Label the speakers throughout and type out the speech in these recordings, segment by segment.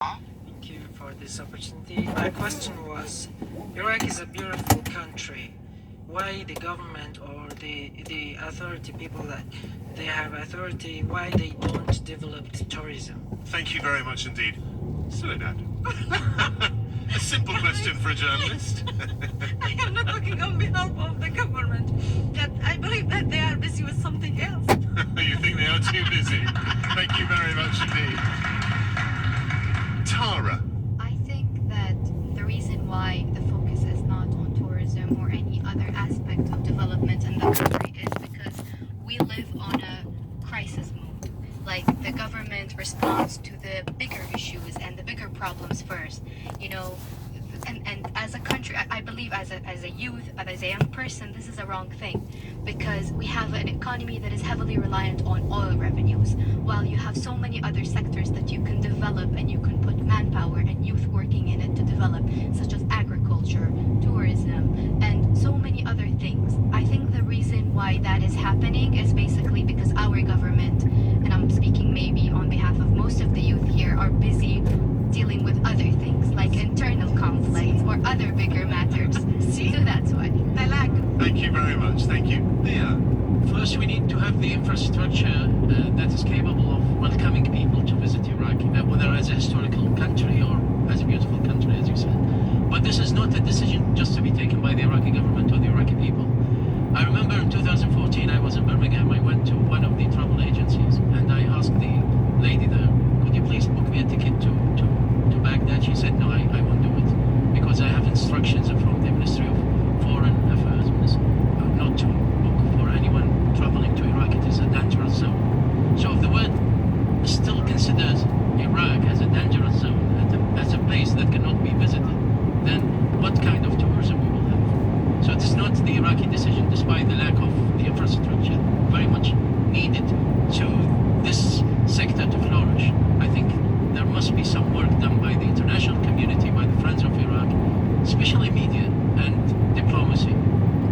Speaker 1: Thank you for this opportunity. My question was, Iraq is a beautiful country. Why the government or the authority, people that they have authority, why they don't develop the tourism?
Speaker 2: Thank you very much indeed. Slow down. A simple question for a journalist.
Speaker 3: I am not talking on behalf of the government. That I believe that they are busy with something else.
Speaker 2: You think they are too busy? Thank you very much indeed. Tara.
Speaker 4: I think that the reason why the focus is not on tourism or any other aspect of development in the country is because we live on a crisis mode. Like, the government responds to the bigger issues and the bigger problems first, you know. And as a country, I believe as a youth, as a young person, this is a wrong thing, because we have an economy that is heavily reliant on oil revenues, while you have so many other sectors that you can develop and you can put manpower and youth working in it to develop, such as agriculture, tourism, and so many other things. I think the reason why that is happening is basically because our government, and I'm speaking maybe on behalf of most of the youth here, are busy dealing with other things like internal conflicts or other bigger matters. So that's why.
Speaker 3: The lack.
Speaker 2: Thank you very much. Thank you. Leah.
Speaker 5: First, we need to have the infrastructure that is capable of welcoming people to visit Iraq, whether as a historical country or as a beautiful country, as you said. But this is not a decision just to be taken by the Iraqi government or the Iraqi people. I remember in 2014, I was in Birmingham. I went to one of the travel agencies and I asked the lady there, could you please book me a ticket to Baghdad? She said, no, I won't do it because I have instructions from the Ministry of Foreign Affairs not to book for anyone traveling to Iraq. It is a dangerous zone. So if the world still considers Iraq as a dangerous zone, as a place that cannot be visited, then what kind of tourism we will have? So it is not the Iraqi decision, despite the lack of the infrastructure very much needed to this sector to flourish. I think there must be some work done by the international community, by the Friends of Iraq, especially media and diplomacy.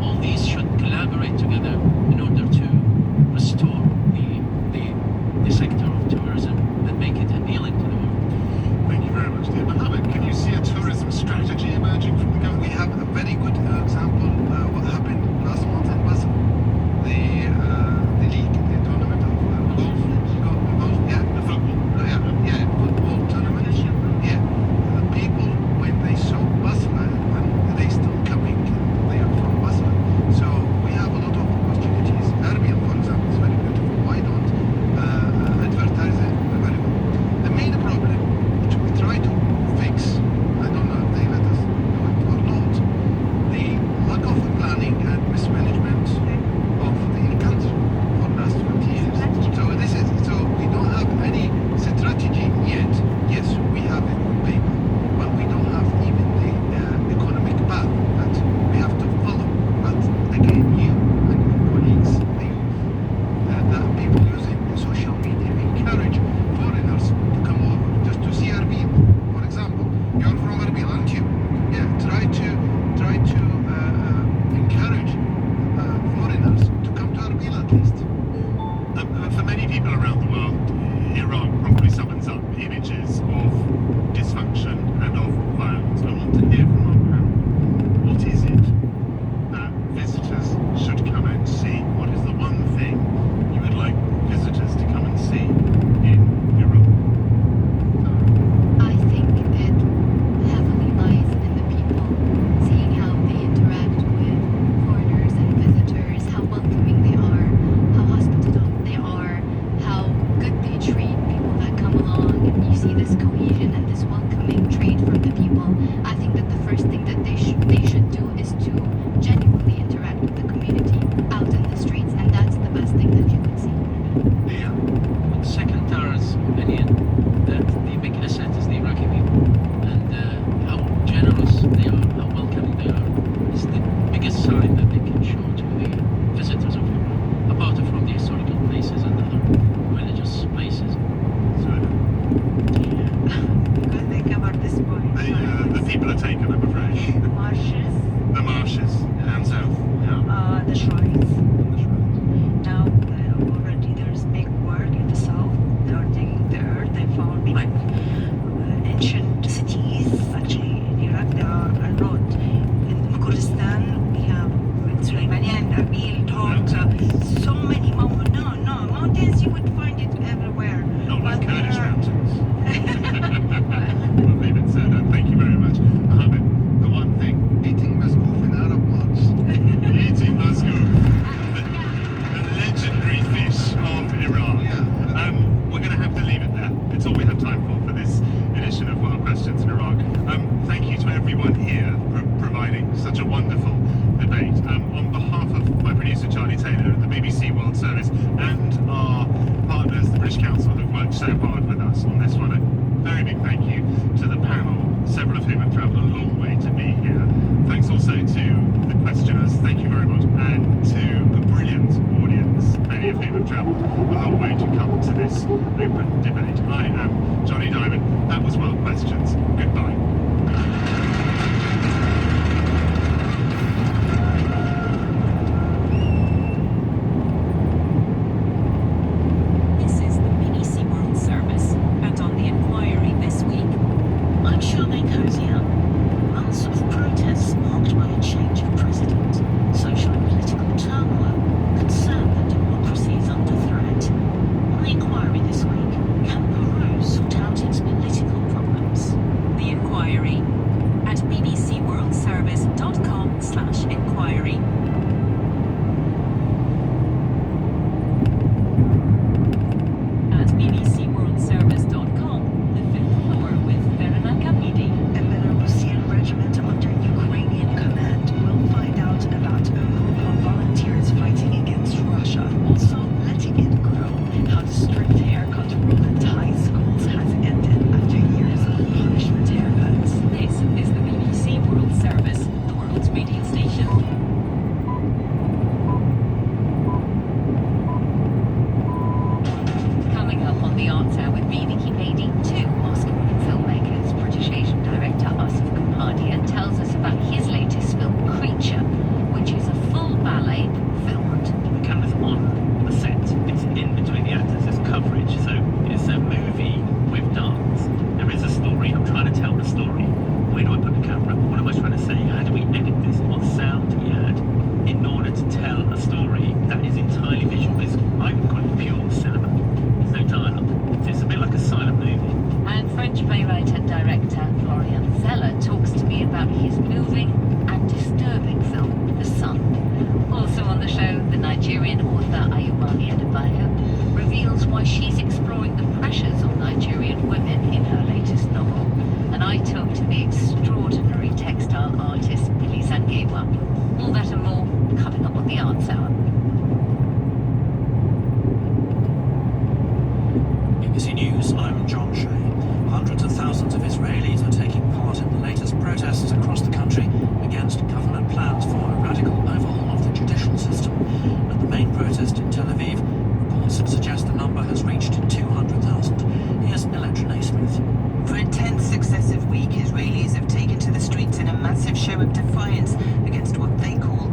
Speaker 5: All these should collaborate together in order to restore the sector of tourism and make it appealing to the world.
Speaker 2: Thank you very much, dear. Mohammed, can you see a tourism strategy emerging from the government?
Speaker 6: We have a very good example. What happened last month in Basel, the league, the tournament of golf, yeah,
Speaker 2: The football.
Speaker 6: Football tournament. Yeah, the people when they saw Basel and they still coming, they are from Basel. So we have a lot of opportunities. Erbil, for example, is very beautiful. Why don't advertise it very well? The main problem, which we try to fix, I don't know if they let us do it or not, the lack of planning and mismanagement of the country for the last 20 years. So we don't have any strategy yet. Yes, we have it on paper, but we don't have even the economic path that we have to follow. But again, you and your colleagues, the youth, the people using social media encourage foreigners to come over just to see Erbil, for example. You're from Erbil, aren't you? Yeah, try to encourage foreigners to come to Erbil at least.
Speaker 2: For many people around the world, Iraq probably summons up images of dysfunction and of violence. I want to hear from our panel. What is it that visitors should come and see? What is the one thing you would like visitors to come and see in Iraq?
Speaker 4: I think it heavily lies in the people, seeing how they interact with foreigners and visitors, how welcoming they are, how hospitable they are, how good they treat people that come along, and you see this cohesion and this welcoming trait from the people. I think that the first thing that they should do is to genuinely interact with the community out in the streets, and that's the best thing that you could see.
Speaker 2: Leah.
Speaker 5: Second Tara's opinion that the big asset is the Iraqi people and how generous they are, how welcoming they are is the biggest sign that they can show to the visitors of Iraq, apart from the historical places and other religious places.
Speaker 3: Because they covered this point.
Speaker 2: The people are taken, I'm afraid.
Speaker 3: The marshes,
Speaker 2: The marshes down south. Yeah.
Speaker 3: the shrines.
Speaker 2: And the shrines.
Speaker 3: Now already there's big work in the south. They are digging the earth. They found like ancient
Speaker 2: whom have travelled a long way to be here. Thanks also to the questioners, thank you very much, and to a brilliant audience, many of whom have travelled a long way to come to this open debate. I am Johnny Diamond. That was World Questions. Goodbye.
Speaker 7: This is the BBC World Service, and on the inquiry this week.
Speaker 8: I'm Charmaine Cozier. Months of protests marked by a change of president, social and political turmoil, concern that democracy is under threat. On the inquiry this week, can Peru sort out its political problems?
Speaker 7: The inquiry at bbcworldservice.com/inquiry. At bbcworldservice.com, the fifth floor with Verena Kapidi.
Speaker 8: A Belarusian regiment under Ukrainian command will find out about a group of volunteers fighting against Russia, also letting it grow. How the strict haircut rule at high schools has ended after years of punishment haircuts.
Speaker 7: This is the BBC World Service, the world's radio station.
Speaker 8: Coming up on the Arts Hour with me, Nikki Beatty, two Oscar-winning filmmakers. British Asian director Asif Kapadia tells us about his latest film, Creature, which is a full ballet filmed.
Speaker 5: The camera's on the set. It's in between the actors. There's coverage. So it's a movie with dance. There is a story. I'm trying to tell the story. Where do I put the camera? What am I trying to say? How do we edit this? What sound do we add in order to tell a story that is entirely visual? I would call it pure cinema. There's no dialogue. So it's a bit like a silent movie.
Speaker 8: And French playwright and director Florian Zeller talks to me about his moving and disturbing film, The Sun. Also on the show, the Nigerian author Ayobami Adebayo reveals why she's exploring the pressures on Nigerian women in her latest novel. And I talk to the extraordinary textile artist Billy Zangewa. All that and more coming up on the Arts Hour.
Speaker 9: BBC News, I'm John Shea. Hundreds of thousands of Israelis are taking part in the latest protests across the country against government plans for a radical overhaul of the judicial system. At the main protest in Tel Aviv, reports suggest the number has reached 200,000. Here's Electra Naismith.
Speaker 10: For a 10th successive week, Israelis have taken to the streets in a massive show of defiance against what they call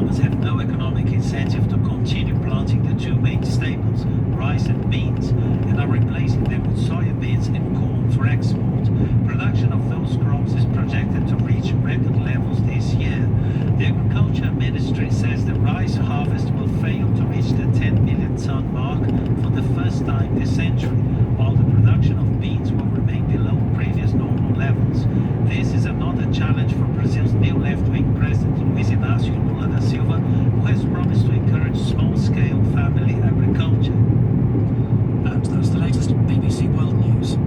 Speaker 9: farmers have no economic incentive to continue planting the two main staples, rice and beans, and are replacing them with soybeans and corn for export. Production of those crops is projected to reach record levels this year. The Agriculture Ministry says the rice harvest will fail to reach the 10 million ton mark for the first time this century, while the production of beans will remain below previous normal levels. This is another challenge for Brazil's new left-wing president, Luiz Inácio Lula da Silva, who has promised to encourage small-scale family agriculture. And that's the latest BBC World News.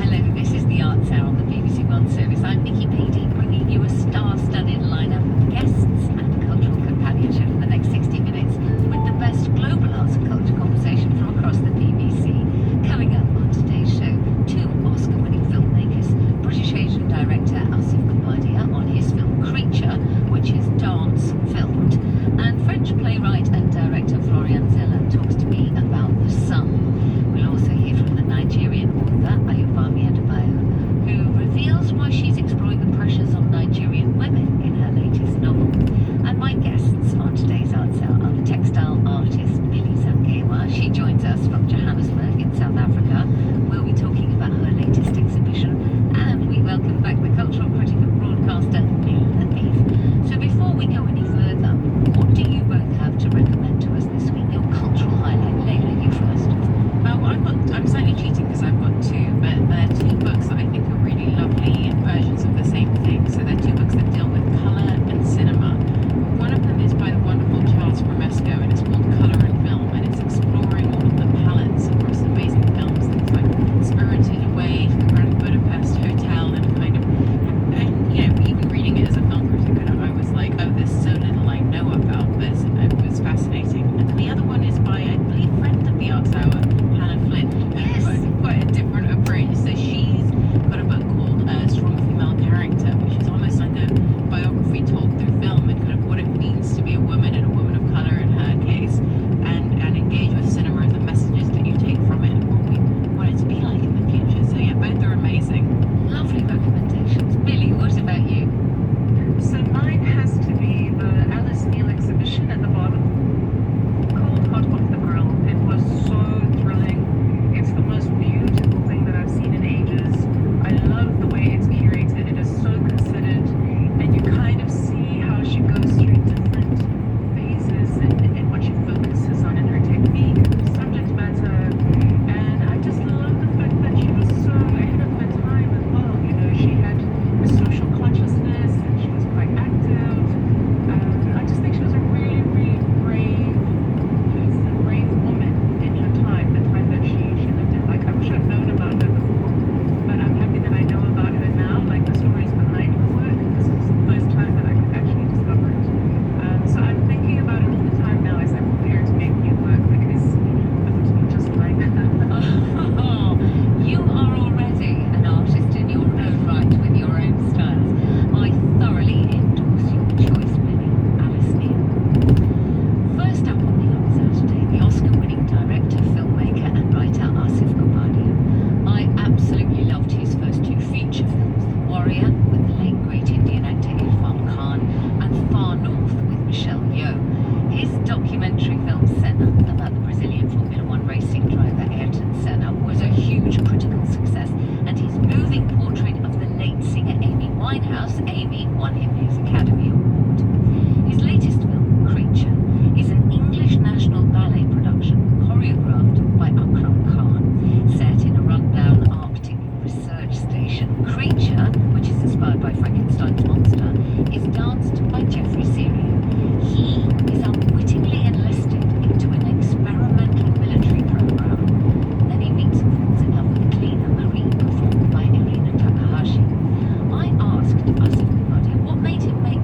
Speaker 8: Hello, this is the Arts Hour on the BBC World Service. I'm Nikki Beattie, bringing you a star-studded lineup of guests and cultural companionship for the next 60 minutes with the best global arts and culture conversation from across the BBC. Coming up on today's show, two Oscar-winning filmmakers, British Asian director Asif Kapadia on his film Creature, which is dance filmed, and French playwright and director Florian Zeller talks to me about The Sun. We'll also hear from the Nigerian author Ayobami Adebayo, who reveals why she's exploring the pressures on Nigerian women in her latest novel. And my guests on today's Arts Hour are the textile artist Millie Zangewa. She joins us from Johannesburg in South Africa. We'll be talking about her latest exhibition, and we welcome back the cultural critic and broadcaster Neil Latif. So before we go any further, what do you both have to recommend to us this week? Your cultural highlight. Layla, you first.
Speaker 10: I'm slightly cheating because I've got two, but they're two books that I think are really lovely versions of the same thing. So they're two books that deal with colour and cinema. One of them is by the wonderful Charles Bramesco, and it's called Colour and Film, and it's exploring all of the palettes across amazing films, things like Spirited Away, The Grand Budapest Hotel, and kind of, and you know, even reading it as a film critic, I was like, oh, there's so little I know about this, and it was fascinating. And then the other one is by, I believe, friend of the Arts Hour, Hannah Flynn.
Speaker 8: Yes.
Speaker 10: Quite a different approach. So she's got a book called Strong Female Character, which is almost like a biography told through film and kind of what it means to be a woman and a woman of colour in her case, and engage with cinema and the messages that you take from it and what we want it to be like in the future. So yeah, both are amazing.
Speaker 8: Lovely recommendations. Millie, what about you?
Speaker 3: So mine has to be the Alice Neal exhibition at the bottom, called Hot Off the Grill. It was so thrilling. It's the most beautiful thing that I've seen in ages. I love the way it's curated. It is so considered, and you kind of see how she goes through different phases and what she focuses on in her technique, subject matter, and I just love the fact that she was so ahead of her time as well. You know, she had a social consciousness and she was quite active. I just think she was a really, really brave person, brave woman in her time, the time that she lived in. Like, I wish I'd known about her before, but I'm happy that I know about her now, like the stories behind her work. This was the first time that I could actually discover it. So I'm thinking about it all the time now as I prepare to make new work, because I want to be just like her.
Speaker 8: Oh, you are already an artist in your own right with your own styles. I thoroughly endorse your choice, Millie. Alice Neal. First up on the Arts Hour today, the Oscar-winning director, filmmaker and writer Asif Kapadia. I absolutely loved his first two feature films, The Warrior with the late great Indian actor Irfan Khan and Far North with Michelle Yeoh. His documentary film Senna, about the Brazilian Formula One racing driver Ayrton Senna, was a huge critical success, and his moving portrait of the late singer Amy Winehouse, Amy, won him his Academy Award. His latest film, Creature, is an English National Ballet production choreographed by Akram Khan, set in a rundown Arctic research station. Creature, which is inspired by Frankenstein's monster, is danced by Jeffrey Serio. He is unwittingly enlisted into an experimental military program. Then he meets and falls in love with a cleaner, Marie, performed by Elena Takahashi. I asked Asif Kapadia what made him make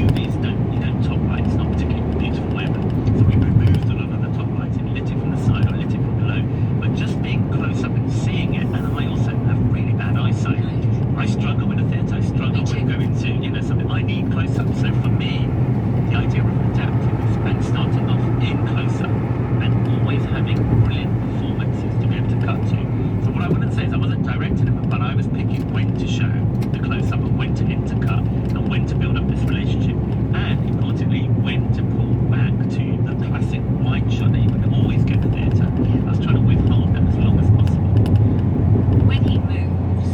Speaker 5: movies don't top light. It's not particularly beautiful weather. So we removed a lot of the top lights and lit it from the side or lit it from below. But just being close up and seeing it, and I also have really bad eyesight. I struggle with a theatre. I struggle with going to something. I need close up. So for me, the idea of adapting this and starting off in close up and always having brilliant performances to be able to cut to. So what I wouldn't say is I wasn't directing them, but I was picking when to show the close up and when to intercut and when to build up this relationship, and importantly when to pull back to the classic wide shot that you can always get in the theatre. I was trying to withhold that as long as possible.
Speaker 8: When he moves,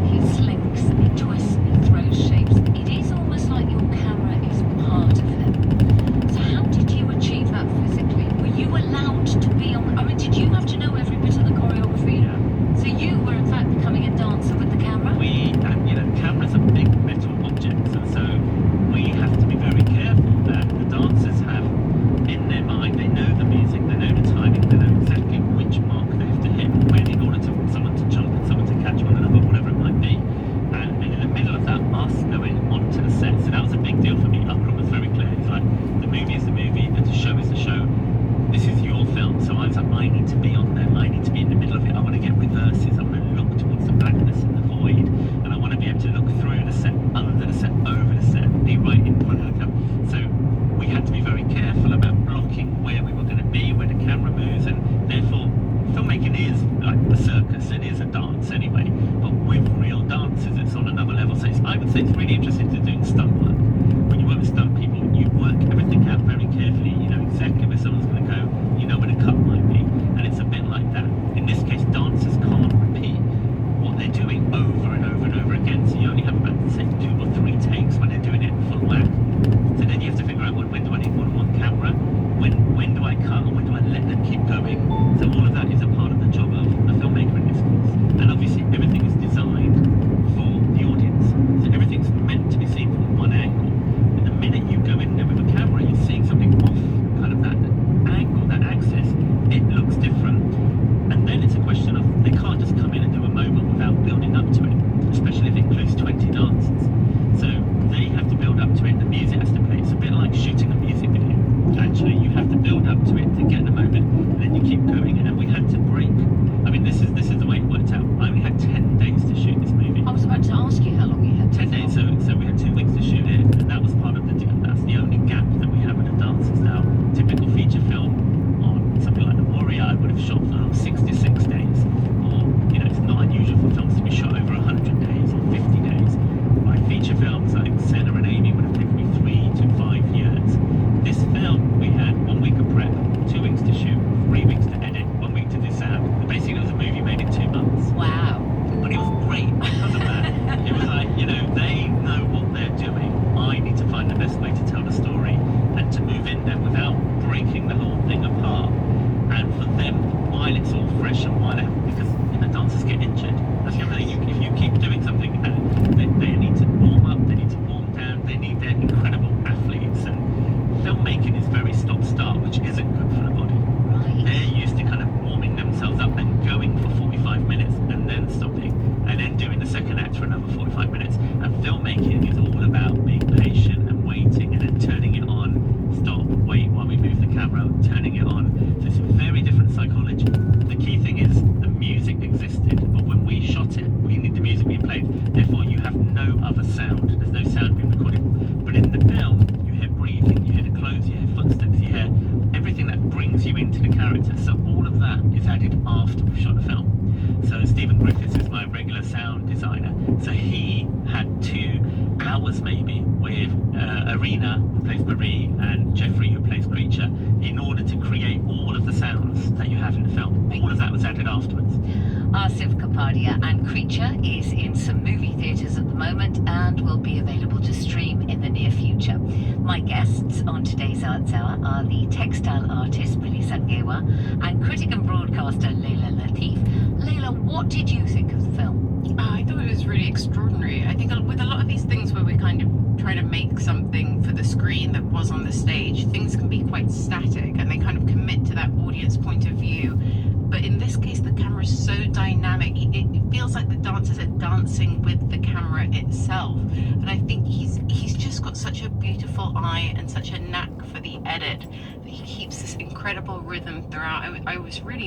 Speaker 8: he slinks, he twists, he throws shapes. It is almost like your camera is part of him. So how did you achieve that physically? Were you allowed to be on? I mean, did you have to know every bit of the choreography?
Speaker 5: Yeah.
Speaker 8: So you were in fact becoming a dancer with the camera?
Speaker 5: Cameras are big metal objects, and so we have to be very careful that the dancers have in their mind, they know the music, they know the timing, they know exactly which mark they have to hit when in order to someone to jump and someone to catch one another, whatever it might be. And in the middle of that, us going onto the set, so that was a big deal for me. Akram was very clear. He's like, the movie is the movie, the show is the show. This is your film. So I was like, I need to be on there. I need to be in the middle of it. I want to get reverses. I want to look towards the blackness and the void. And I want to be able to look through the set, under the set, over the set, be right in front of the camera. So we had to be very careful about blocking where we were going to be, where the camera moves, and therefore filmmaking is like a circus. It is a dance anyway, but with real dancers, it's on another level. So I would say it's really interesting to do stunt work. When you work with stunt people, you work everything out very carefully. You know exactly where someone's going to go. You know where the cut might be, and it's a bit like that. In this case, dancers can't repeat what they're doing over and over and over again. So you only have about, say, 2 or 3 takes when they're doing it full whack. So then you have to figure out when do I need more than one camera, when do I cut, and when do I let them keep going. So all of that is a part of the job of a filmmaker in this case. And obviously everything is designed for the audience. So everything's meant to be seen from one angle. And the minute you go in there with a camera, you're seeing something off kind of that angle, that axis, it looks different. And then it's a question of, they can't just come in and do a moment without building up to it, especially if it includes 20 dancers. So they have to build up to it, the music has to play. It's a bit like shooting a music video. Actually, you have to build up to it to get the moment, and then you keep going. And we had to break. I mean, this is the way it worked out. I only had 10 days to shoot this movie.
Speaker 8: I was about to ask you how long you had to
Speaker 5: 10 days, so we had 2 weeks to shoot it, and that was part of the deal. That's the only gap that we have with the dancers now. Typical feature film on something like The Warrior, I would have shot for 66 days. Or, it's not unusual for films to be shot over 100 days or 50 days. My feature films like Senna and Amy would have taken me 3 to 5 years. This film, we had 1 week of prep, 2 weeks to shoot, 3 weeks to edit, 1 week to do sound. Basically, it was a movie made in 2 months.
Speaker 8: Wow.
Speaker 5: But it was great because of that. It was like, they know what they're doing. I need to find the best way to tell the story and to move in there without breaking the whole thing apart. And for them, while it's all fresh and while because dancers get injured. That's the other thing. If you keep doing something, they need to warm up, they need to warm down, they need their incredible athletes. And filmmaking is very stop-start, which isn't good for the body.
Speaker 8: Right.
Speaker 5: They're used to kind of warming themselves up and going for 45 minutes and then stopping and then doing the second act for another 45 minutes. And filmmaking is all about being patient and waiting and then turning it on, stop, wait while we move the camera, turning it on. So it's a very different psychology. The key thing is the music existed, but when we shot it, we need the music being played. Therefore, you have no other sound. There's no sound being recorded. But in the film, you hear breathing, you hear the clothes, you hear footsteps, you hear everything that brings you into the character. So all of that is added after we've shot the film. So Stephen Griffiths is my regular sound designer. So he had 2 hours maybe with Arena, who plays Marie, and Jeffrey, who plays Creature, in order to create all of the sounds that you have in the film. All of that was added afterwards.
Speaker 8: Asif Kapadia and Creature is in some movie theatres at the moment and will be available to stream in the near future. My guests on today's Arts Hour are the textile artist Billy Sangewa and critic and broadcaster Leila Latif. Leila, what did you think of the film?
Speaker 10: I thought it was really extraordinary. I think with a lot of these things where we kind of try to make something for the screen that was on the stage, things can be quite static and they kind of commit to that audience point of view. But in this case, the camera is so dynamic. It feels like the dancers are dancing with the camera itself. And I think he's just got such a beautiful wonderful eye and such a knack for the edit that he keeps this incredible rhythm throughout. I was really